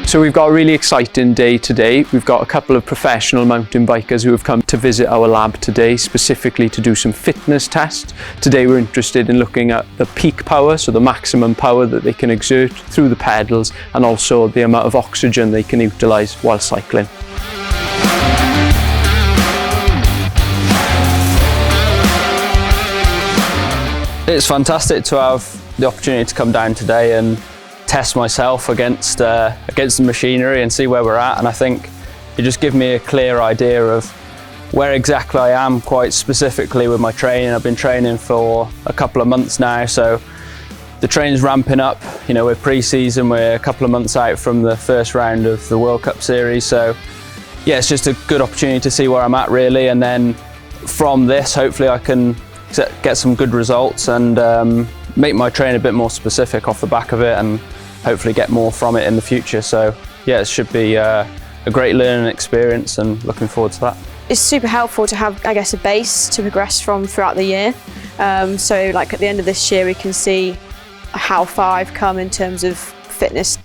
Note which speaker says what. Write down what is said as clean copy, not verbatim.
Speaker 1: So we've got a really exciting day today. We've got a couple of professional mountain bikers who have come to visit our lab today, specifically to do some fitness tests. Today we're interested in looking at the peak power, so the maximum power that they can exert through the pedals, and also the amount of oxygen they can utilise while cycling.
Speaker 2: It's fantastic to have the opportunity to come down today and test myself against the machinery and see where we're at, and I think it just gives me a clear idea of where exactly I am quite specifically with my training. I've been training for a couple of months now, so the training's ramping up. You know, we're pre-season, we're a couple of months out from the first round of the World Cup series, so yeah, it's just a good opportunity to see where I'm at really, and then from this hopefully I can get some good results and make my training a bit more specific off the back of it, and hopefully get more from it in the future. So yeah, it should be a great learning experience and looking forward to that.
Speaker 3: It's super helpful to have, I guess, a base to progress from throughout the year. So like at the end of this year we can see how far I've come in terms of fitness